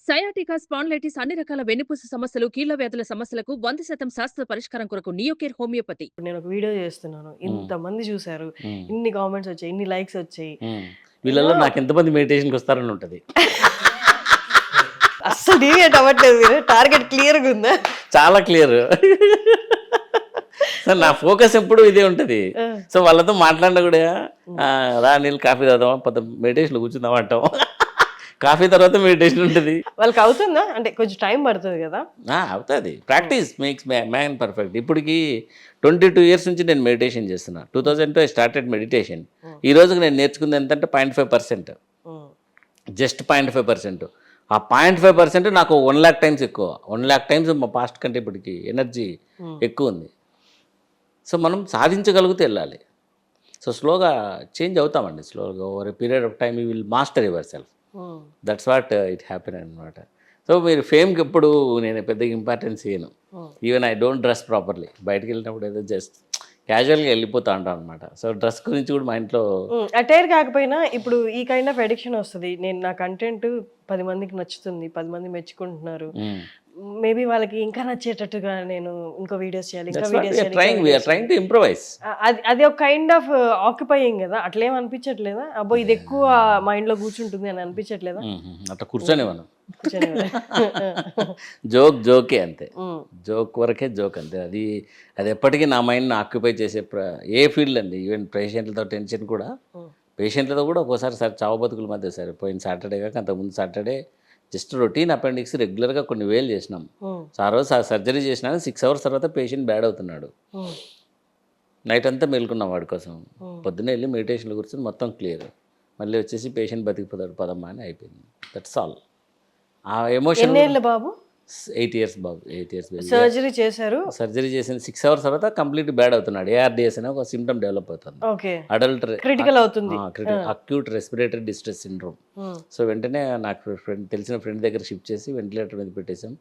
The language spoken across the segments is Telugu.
సయాటికా స్పాండిలైటిస్ అన్ని రకాల వెన్నుపూస సమస్యలు, కీళ్ల వ్యాధుల సమస్యలకు 100% శాస్త్ర పరిష్కారం కొరకు నియోకేర్ హోమియోపతి. ఇప్పుడు నేను ఒక వీడియో చేస్తున్నాను. ఇంతమంది చూసారు. హ్మ్. ఇన్ని కామెంట్స్ వచ్చాయి. ఇన్ని లైక్స్ వచ్చాయి. వీళ్ళలో నాకు ఎంతమంది మెడిటేషన్కి వస్తారని ఉంటుంది. అస్సలు డీవియేట్ అవ్వట్లేదు మీరు. టార్గెట్ క్లియర్గా ఉందా? చాలా క్లియర్. నా ఫోకస్ ఎప్పుడు ఇదే ఉంటుంది. సో వాళ్ళతో మాట్లాడినా కూడా రా నీళ్ళు కాఫీ తాగుదామా, పెద్ద మెడిటేషన్ కూర్చుందాం అంటాం. కాఫీ తర్వాత మెడిటేషన్ ఉంటుంది. వాళ్ళకి అవుతుందా? అంటే కొంచెం టైం పడుతుంది కదా. అవుతుంది. Practice makes man perfect. ఇప్పటికి 22 years నుంచి నేను మెడిటేషన్ చేస్తున్నా. 2002 ఐ స్టార్టెడ్ మెడిటేషన్. ఈ రోజుకి నేను నేర్చుకుంది ఎంతంటే 0.5%, జస్ట్ 0.5%. ఆ 0.5% నాకు 1 lakh times ఎక్కువ. 1 lakh times మా పాస్ట్ కంటే ఇప్పటికి ఎనర్జీ ఎక్కువ ఉంది. సో మనం సాధించగలిగితే వెళ్ళాలి. సో స్లోగా చేంజ్ అవుతామండి. స్లోగా over a period of time you will master yourself. That's what it happen అనమాట. సో మీరు ఫేమ్కి ఎప్పుడు నేను పెద్దగా ఇంపార్టెన్స్ ఇయ్యను. Even I don't dress properly. బయటకు వెళ్ళినప్పుడు ఏదో జస్ట్ క్యాజువల్గా వెళ్ళిపోతా ఉంటాను అనమాట. సో డ్రెస్ గురించి కూడా మా ఇంట్లో అటైర్ కాకపోయినా ఇప్పుడు ఈ కైండ్ ఆఫ్ ఎడిక్షన్ వస్తుంది. నేను నా కంటెంట్ 10 మందికి నచ్చుతుంది, 10 మంది మెచ్చుకుంటున్నారు. మేబీ వాళ్ళకి ఇంకా నచ్చేటట్టుగా నేను ఇంకో వీడియోస్ చేయాలి, ఇంకా వీడియోస్ చేయాలి. అది ఒక కైండ్ ఆఫ్ ఆక్యుపైయింగ్ కదా. అట్లేం అనిపించట్లేదా? అబ్బో ఇది ఎక్కువ మైండ్ లో కూర్చుంటుంది అని అనిపించట్లేదా? అట్లా కూర్చొని మనం జోకే అంతే. జోక్ వరకే జోక్ అంతే. అది ఎప్పటికీ నా మైండ్ని ఆక్యుపై చేసే ఏ ఫీల్డ్ అండి. ఈవెన్ పేషెంట్లతో టెన్షన్ కూడా, పేషెంట్లతో కూడా ఒక్కోసారి సార్ చావు బతుకుల మధ్య సార్ పోయిన సాటర్డే కాక అంతకుముందు సాటర్డే జస్ట్ రొటీన్ అపెండిక్స్ రెగ్యులర్గా కొన్ని వేలు చేసినాం. సో ఆ రోజు సర్జరీ చేసినా 6 hours తర్వాత పేషెంట్ బ్యాడ్ అవుతున్నాడు. నైట్ అంతా మేలుకున్నాం వాడి కోసం. పొద్దున్నే వెళ్ళి మెడిటేషన్లో కూర్చొని మొత్తం క్లియర్. మళ్ళీ వచ్చేసి పేషెంట్ బతికిపోతాడు పదమ్మా అని అయిపోయింది. That's all. ఆ ఎమోషన్. బాబు 8 years బాబు. 8 years సర్జరీ చేశారు. సర్జరీ చేసిన 6 hours తర్వాత కంప్లీట్ బ్యాడ్ అవుతున్నాడు. ARDS అనే ఒక సిమ్టమ్ డెవలప్ అవుతుంది. అడల్ట్ క్రిటికల్ అవుతుంది. Acute respiratory distress syndrome. So వెంటనే నాకు తెలిసిన ఫ్రెండ్ దగ్గర షిఫ్ట్ చేసి వెంటిలేటర్ మీద పెట్టేసాం.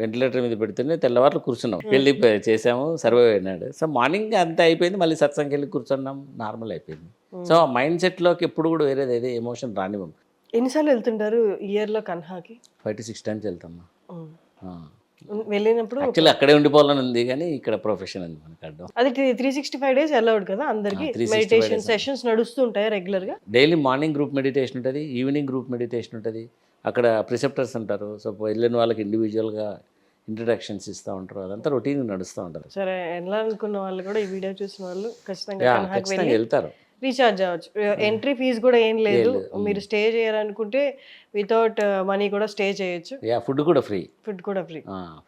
వెంటిలేటర్ మీద పెడితేనే తెల్లవారులు కూర్చున్నాం. వెళ్ళి చేసాము, సర్వైవ్ అయినాడు. సో మార్నింగ్ అంతా అయిపోయింది. మళ్ళీ సత్సంగకి వెళ్ళి కూర్చున్నాం, నార్మల్ అయిపోయింది. సో ఆ మైండ్ సెట్లోకి ఎప్పుడు కూడా వేరేది ఏదే ఎమోషన్ రానివ్వం. ఎన్నిసార్లు వెళ్తుంటారు ఇయర్లో కన్హాకి? 5 to 6 times వెళ్తామ్మా. వెళ్ళినప్పుడు యాక్చువల్లీ అక్కడే ఉండిపోవాలని ఉంది, కానీ ఇక్కడ ప్రొఫెషన్ ఉంది మనకు అడ్డం. అది 365 days అలౌడ్ కదా అందరికి. మెడిటేషన్ సెషన్స్ నడుస్తుంటాయి రెగ్యులర్ గా. డైలీ మార్నింగ్ గ్రూప్ మెడిటేషన్ ఉంటుంది, ఈవినింగ్ గ్రూప్ మెడిటేషన్ ఉంటుంది. అక్కడ ప్రిసెప్టర్స్ ఉంటారు. సో వెళ్ళిన వాళ్ళకి ఇండివిజువల్గా ఇంట్రడక్షన్స్ ఇస్తూ ఉంటారు. అదంతా రొటీన్ నడుస్తూ ఉంటారు. సరే, వెళ్ళాలనుకున్న వాళ్ళు కూడా ఈ వీడియో చూసిన వాళ్ళు ఖచ్చితంగా వెళ్తారు. రీఛార్జ్ అవ్వచ్చు. ఎంట్రీ ఫీజు కూడా ఏం లేదు. మీరు స్టే చేయాలనుకుంటే వితౌట్ మనీ కూడా స్టే చేయొచ్చు. ఫుడ్ కూడా ఫ్రీ.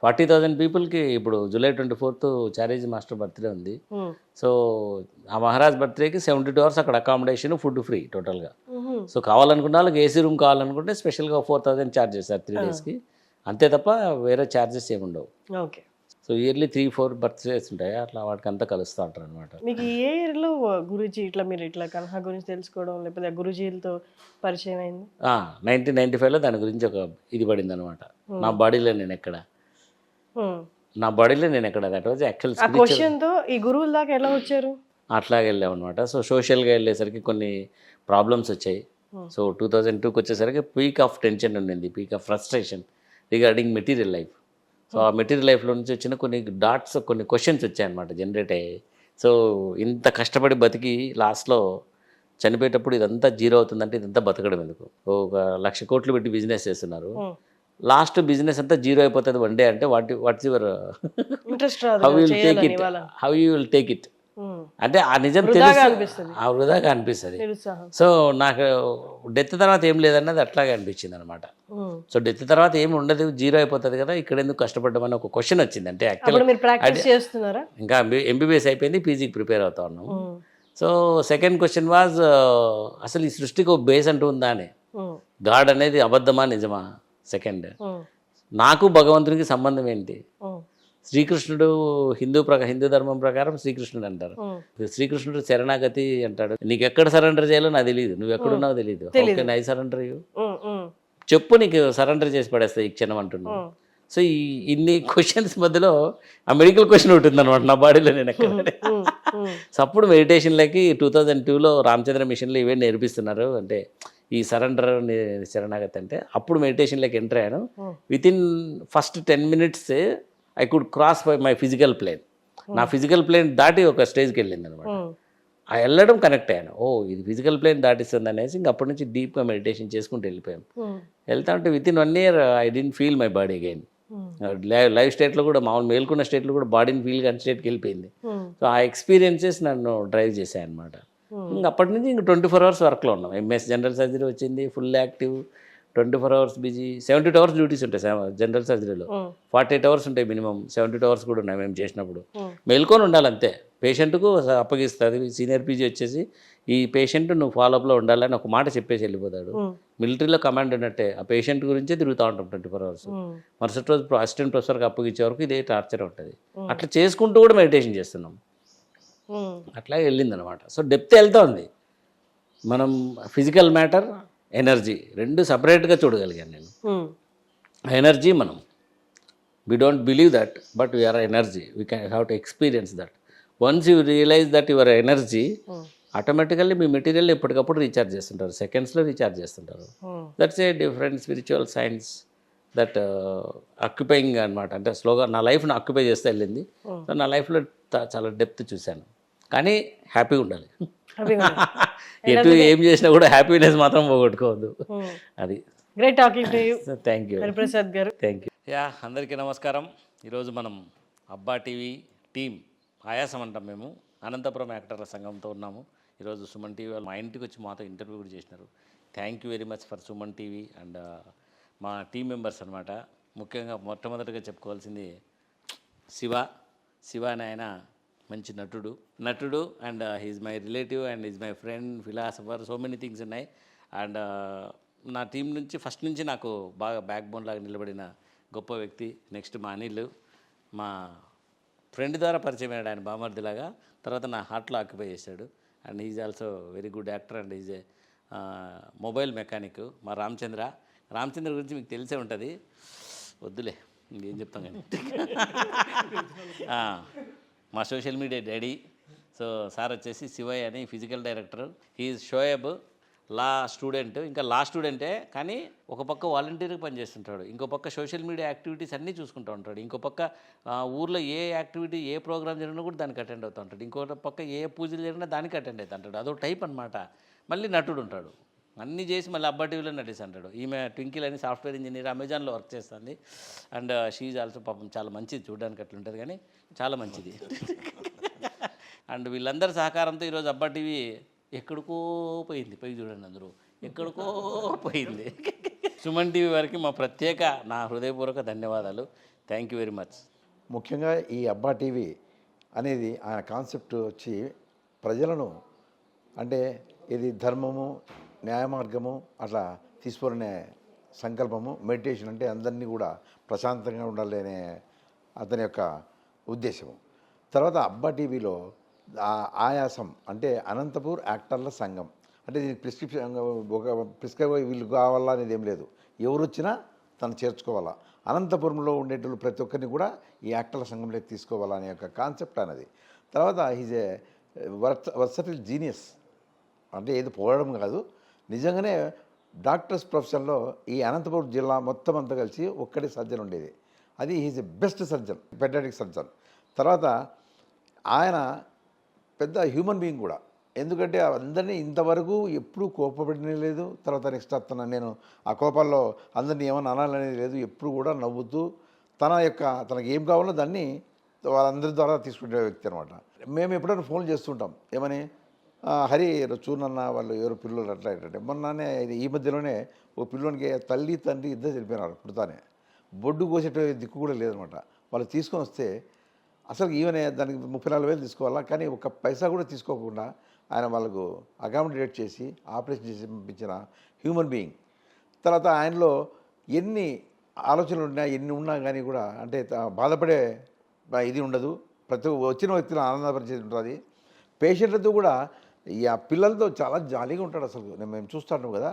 40,000 పీపుల్కి ఇప్పుడు July 24th చారేజ్ మాస్టర్ బర్త్డే ఉంది. సో ఆ మహారాజ్ బర్త్డేకి 72 hours అక్కడ అకామిడేషన్, ఫుడ్ ఫ్రీ టోటల్గా. సో కావాలనుకున్న వాళ్ళకి ఏసీ రూమ్ కావాలనుకుంటే స్పెషల్గా 4,000 ఛార్జ్ చేస్తారు 3 daysకి. అంతే తప్ప వేరే ఛార్జెస్ ఏమి ఉండవు. ఓకే. సో ఇయర్లీ 3-4 బర్త్డేస్ ఉంటాయి. అట్లా వాటికి అంతా కలుస్తూ ఉంటారు అనమాట. మీకు ఏ ఇయర్లో గురూజీ మీరు ఇట్లా కన్హా గురించి తెలుసుకోవడం, లేకపోతే గురూజీలతో పరిచయం అయింది? 1995లో దాని గురించి ఒక ఇది పడింది అనమాట. నా బాడీలో నేను ఎక్కడ దట్ వాజ్ యాక్చువల్ క్వశ్చన్తో ఈ గురువుల దాకా ఎలా వచ్చారు? అట్లాగే వెళ్ళాం అనమాట. సో సోషల్గా వెళ్ళేసరికి కొన్ని ప్రాబ్లమ్స్ వచ్చాయి. సో 2002కి వచ్చేసరికి పీక్ ఆఫ్ టెన్షన్ ఉండింది, peak of frustration regarding material life. So ఆ మెటీరియల్ లైఫ్లో నుంచి వచ్చిన కొన్ని డాట్స్, కొన్ని క్వశ్చన్స్ వచ్చాయన్నమాట, జనరేట్ అయ్యాయి. సో ఇంత కష్టపడి బతికి లాస్ట్లో చనిపోయేటప్పుడు ఇదంతా జీరో అవుతుందంటే ఇదంతా బతకడం ఎందుకు? 1,00,000 కోట్లు పెట్టి బిజినెస్ చేస్తున్నారు, లాస్ట్ బిజినెస్ అంతా జీరో అయిపోతుంది వన్ డే అంటే what's your how you will take it అంటే ఆ నిజం తెలుసు, ఆ వృధాగా అనిపిస్తుంది. సో నాకు డెత్ తర్వాత ఏం లేదన్నది అట్లాగే అనిపించింది అనమాట. సో డెత్ తర్వాత ఏమి ఉండదు, జీరో అయిపోతుంది కదా, ఇక్కడ ఎందుకు కష్టపడ్డామని ఒక క్వశ్చన్ వచ్చింది. అంటే యాక్చువల్ ఇంకా MBBS అయిపోయింది, పీజీకి ప్రిపేర్ అవుతా ఉన్నాము. సో సెకండ్ క్వశ్చన్ వాజ్, అసలు ఈ సృష్టికి ఒక బేస్ అంటూ ఉందా అని, గాడ్ అనేది అబద్ధమా నిజమా? సెకండ్, నాకు భగవంతునికి సంబంధం ఏంటి? శ్రీకృష్ణుడు హిందూ ధర్మం ప్రకారం శ్రీకృష్ణుడు అంటారు. శ్రీకృష్ణుడు శరణాగతి అంటాడు. నీకు ఎక్కడ సరెండర్ చేయాలో నాకు తెలియదు, నువ్వు ఎక్కడున్నావు తెలియదు. ఓకే, నై సరెండర్ చెప్పు, నీకు సరెండర్ చేసి పడేస్తా ఈ క్షణం అంటున్నావు. సో ఇన్ని క్వశ్చన్స్ మధ్యలో ఆ మెడికల్ క్వశ్చన్ ఉంటుంది అనమాట నా బాడీలో నేను ఎక్కడ. సో అప్పుడు మెడిటేషన్లకి 2002లో రామచంద్ర మిషన్లో ఇవే నేర్పిస్తున్నారు. అంటే ఈ సరెండర్ శరణాగతి అంటే అప్పుడు మెడిటేషన్లోకి ఎంటర్ అయ్యాను. Within first 10 minutes I could cross my physical plane. నా ఫిజికల్ ప్లేన్ దాటి ఒక స్టేజ్కి వెళ్ళింది అనమాట. ఆ వెళ్ళడం కనెక్ట్ అయ్యాను. ఓ ఇది ఫిజికల్ ప్లేన్ దాటిస్తుంది అనేసి ఇంక అప్పటి నుంచి డీప్గా మెడిటేషన్ చేసుకుంటూ వెళ్ళిపోయాం. వెళ్తా ఉంటే within 1 year I didn't feel my body again. Live స్టేట్లో కూడా మామూలు మేల్కొన్న స్టేట్లో కూడా బాడీని ఫీల్ కానీ స్టేట్కి వెళ్ళిపోయింది. సో ఆ ఎక్స్పీరియన్సెస్ నన్ను డ్రైవ్ చేశాయి అనమాట. ఇంక అప్పటి నుంచి ఇంక 24 hours వర్క్లో ఉన్నాం. ఎంఎస్ జనరల్ సర్జరీ వచ్చింది, full active, 24 hours busy. 72 hours duties ఉంటాయి జనరల్ సర్జరీలో, 48 hours ఉంటాయి మినిమం, 72 hours కూడా ఉన్నాయి మేము చేసినప్పుడు. మేల్కొని ఉండాలి అంతే. పేషెంట్కు అప్పగిస్తుంది సీనియర్ పీజీ వచ్చేసి, ఈ పేషెంట్ నువ్వు ఫాలోఅప్లో ఉండాలని ఒక మాట చెప్పేసి వెళ్ళిపోతాడు. మిలిటరీలో కమాండ్ ఉన్నట్టే ఆ పేషెంట్ గురించే తిరుగుతూ ఉంటాం 24 hours. మరుసటి రోజు అసిస్టెంట్ ప్రొఫెసర్కి అప్పగించే వరకు ఇదే టార్చర్ ఉంటుంది. అట్లా చేసుకుంటూ కూడా మెడిటేషన్ చేస్తున్నాం. అట్లా వెళ్ళిందనమాట. సో డెప్త్ వెళ్తూ ఉంది. మనం ఫిజికల్ మ్యాటర్, ఎనర్జీ రెండు సపరేట్గా చూడగలిగాను నేను. ఎనర్జీ మనం we don't believe that, but we are energy. We can have to experience that. Once you realise that your energy, automatically మీ మెటీరియల్ ఎప్పటికప్పుడు రీఛార్జ్ చేస్తుంటారు, సెకండ్స్లో రీఛార్జ్ చేస్తుంటారు. That's a different spiritual science that occupying అనమాట. అంటే స్లోగా నా లైఫ్ను ఆక్యుపై చేస్తే వెళ్ళింది. సో నా లైఫ్లో చాలా డెప్త్ చూశాను. కానీ హ్యాపీగా ఉండాలి. ఎటు ఏం చేసినా కూడా హ్యాపీనెస్ మాత్రం పోగొట్టుకోవద్దు. అది. Great talking to you. Thank you Hariprasad garu. Thank you. అందరికీ నమస్కారం. ఈరోజు మనం అబ్బా టీవీ టీం, ఆయాసం అంటాం మేము, అనంతపురం యాక్టర్ల సంఘంతో ఉన్నాము. ఈరోజు సుమన్ టీవీ వాళ్ళు మా ఇంటికి వచ్చి మాతో ఇంటర్వ్యూ కూడా చేసినారు. Thank you very much for Suman TV and మా టీం మెంబర్స్ అనమాట. ముఖ్యంగా మొట్టమొదటిగా చెప్పుకోవాల్సింది శివ అని ఆయన మంచి నటుడు and he's my relative and is my friend, philosopher, so many things ఉన్నాయి. అండ్ నా టీం నుంచి ఫస్ట్ నుంచి నాకు బాగా బ్యాక్ బోన్ లాగా నిలబడిన గొప్ప వ్యక్తి. నెక్స్ట్ మా అనిల్, మా ఫ్రెండ్ ద్వారా పరిచయం అయ్యాడు ఆయన బామర్దిలాగా, తర్వాత నా హార్ట్లో ఆక్యుపై చేశాడు. And is also very good actor and is a mobile mechanic. మా రామచంద్ర గురించి మీకు తెలిసే ఉంటుంది, వద్దులే ఇంకేం చెప్తాం కానీ. మా social media daddy. So sir వచ్చేసి శివయ్య అని physical director. He is Shoaib, law student. ఇంకా లా స్టూడెంటే కానీ ఒక పక్క వాలంటీర్గా పనిచేస్తుంటాడు, ఇంకో పక్క సోషల్ మీడియా యాక్టివిటీస్ అన్నీ చూసుకుంటూ ఉంటాడు, ఇంకో పక్క ఊర్లో ఏ యాక్టివిటీ ఏ ప్రోగ్రామ్ జరిగినా కూడా దానికి అటెండ్ అవుతూ ఉంటాడు, ఇంకో పక్క ఏ పూజలు జరిగినా దానికి అటెండ్ అవుతూ ఉంటాడు. అదో టైప్ అనమాట. మళ్ళీ నటుడు ఉంటాడు, అన్నీ చేసి మళ్ళీ అబ్బా టీవీలో నటిస్తుంటాడు. ఈమె ట్వింకిల్ అని సాఫ్ట్వేర్ ఇంజనీర్, అమెజాన్లో వర్క్ చేస్తుంది. అండ్ షీఈ్ ఆల్సో పాపం చాలా మంచిది, చూడడానికి అట్లా ఉంటుంది కానీ చాలా మంచిది. అండ్ వీళ్ళందరి సహకారంతో ఈరోజు అబ్బా టీవీ ఎక్కడికో పోయింది. పైకి చూడండి, అందరూ ఎక్కడికో పోయింది. సుమన్ టీవీ వారికి మా ప్రత్యేక, నా హృదయపూర్వక ధన్యవాదాలు. Thank you very much. ముఖ్యంగా ఈ అబ్బా టీవీ అనేది ఆయన కాన్సెప్ట్ వచ్చి ప్రజలను, అంటే ఇది ధర్మము, న్యాయ మార్గము అట్లా తీసుకోవాలనే సంకల్పము. మెడిటేషన్ అంటే అందరినీ కూడా ప్రశాంతంగా ఉండాలి అనే అతని యొక్క ఉద్దేశము. తర్వాత అబ్బా టీవీలో ఆయాసం అంటే అనంతపూర్ యాక్టర్ల సంఘం అంటే దీనికి ప్రిస్క్రైబ్ వీళ్ళు కావాలా అనేది ఏం లేదు, ఎవరు వచ్చినా తను చేర్చుకోవాలా. అనంతపురంలో ఉండేటోళ్ళు ప్రతి ఒక్కరిని కూడా ఈ యాక్టర్ల సంఘంలోకి తీసుకోవాలా అనే యొక్క కాన్సెప్ట్ అనేది. తర్వాత ఈజ్ ఏ వర్సటైల్ జీనియస్, అంటే ఏది పోవడం కాదు, నిజంగానే డాక్టర్స్ ప్రొఫెషన్లో ఈ అనంతపురం జిల్లా మొత్తం అంతా కలిసి ఒక్కడే సర్జన్ ఉండేది. అది is a best surgeon, paediatric surgeon. తర్వాత ఆయన పెద్ద హ్యూమన్ బీయింగ్ కూడా, ఎందుకంటే అందరినీ ఇంతవరకు ఎప్పుడూ కోపపడిన లేదు. తర్వాత నెక్స్ట్ నేను ఆ కోపాల్లో అందరినీ ఏమన్నా అనాలనేది లేదు, ఎప్పుడు కూడా నవ్వుతూ తనకి ఏం కావాలో దాన్ని వాళ్ళందరి ద్వారా తీసుకునే వ్యక్తి అనమాట. మేము ఎప్పుడైనా ఫోన్ చేస్తుంటాం, ఏమని హరి చూనన్న వాళ్ళు ఎవరు పిల్లలు అట్లా ఏంటంటే, మొన్ననే ఈ మధ్యలోనే ఓ పిల్లోనికి తల్లి తండ్రి ఇద్దరు చనిపోయినారు. పుడతానే బొడ్డు కోసేట దిక్కు కూడా లేదనమాట. వాళ్ళు తీసుకొని వస్తే అసలు ఈవెనే దానికి 34,000 తీసుకోవాలా, కానీ ఒక పైసా కూడా తీసుకోకుండా ఆయన వాళ్ళకు అకామిడేట్ చేసి ఆపరేషన్ చేసి పంపించిన హ్యూమన్ బీయింగ్. తర్వాత ఆయనలో ఎన్ని ఆలోచనలు ఉన్నా ఎన్ని ఉన్నా కానీ కూడా అంటే బాధపడే ఇది ఉండదు, ప్రతి వచ్చిన వ్యక్తిని ఆనందపరిచేది ఉంటుంది. పేషెంట్లతో కూడా ఈ ఆ పిల్లలతో చాలా జాలీగా ఉంటాడు. అసలు మేము చూస్తాను కదా,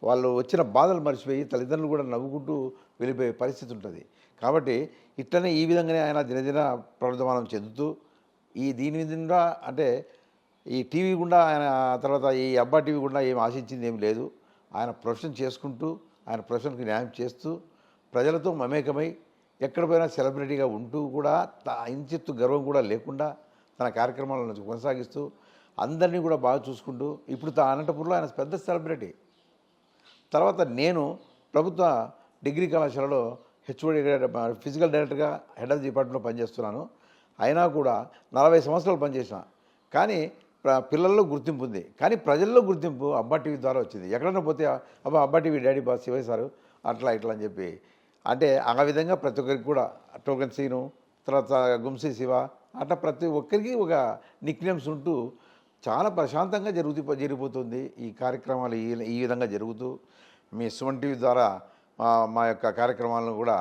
వాళ్ళు వచ్చిన బాధలు మర్చిపోయి తల్లిదండ్రులు కూడా నవ్వుకుంటూ వెళ్ళిపోయే పరిస్థితి ఉంటుంది. కాబట్టి ఇట్లనే ఈ విధంగానే ఆయన దినదిన ప్రవర్ధమానం చెందుతూ దీని మీద అంటే ఈ టీవీ గుండా ఆయన తర్వాత ఈ అబ్బా టీవీ గుండా ఏం ఆశించింది ఏమి లేదు. ఆయన ప్రొఫెషన్ చేసుకుంటూ ఆయన ప్రొఫెషన్కి న్యాయం చేస్తూ ప్రజలతో మమేకమై ఎక్కడ పోయినా సెలబ్రిటీగా ఉంటూ కూడా ఇంచెత్తు గర్వం కూడా లేకుండా తన కార్యక్రమాలను కొనసాగిస్తూ అందరినీ కూడా బాగా చూసుకుంటూ ఇప్పుడు అనంతపురంలో ఆయన పెద్ద సెలబ్రిటీ. తర్వాత నేను ప్రభుత్వ డిగ్రీ కళాశాలలో హెచ్ఓడి ఫిజికల్ డైరెక్టర్గా హెడ్ ఆఫ్ ది డిపార్ట్మెంట్లో పనిచేస్తున్నాను. అయినా కూడా 40 సంవత్సరాలు పనిచేసిన, కానీ పిల్లల్లో గుర్తింపు ఉంది, కానీ ప్రజల్లో గుర్తింపు అబ్బా టీవీ ద్వారా వచ్చింది. ఎక్కడైనా పోతే అబ్బా TV daddy boss Shivayya sir అట్లా ఇట్లా అని చెప్పి, అంటే ఆ విధంగా ప్రతి ఒక్కరికి కూడా టోకెన్ సీను, తర్వాత గుంసి శివ, అట్లా ప్రతి ఒక్కరికి ఒక నిక్నేమ్స్ ఉంటూ చాలా ప్రశాంతంగా జరిగిపోతుంది ఈ కార్యక్రమాలు. ఈ విధంగా జరుగుతూ మీ సుమన్ టీవీ ద్వారా మా యొక్క కార్యక్రమాలను కూడా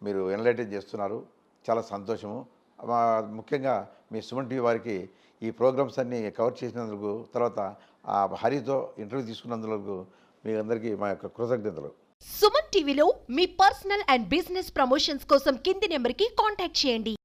మీరు ఎన్లైటన్ చేస్తున్నారు. చాలా సంతోషము. ముఖ్యంగా మీ సుమన్ టీవీ వారికి ఈ ప్రోగ్రామ్స్ అన్నీ కవర్ చేసినందుకు, తర్వాత హరితో ఇంటర్వ్యూ తీసుకున్నందుకు మీ అందరికీ మా యొక్క కృతజ్ఞతలు. సుమన్ టీవీలో మీ పర్సనల్ అండ్ బిజినెస్ ప్రమోషన్స్ కోసం కింది నెంబర్కి కాంటాక్ట్ చేయండి.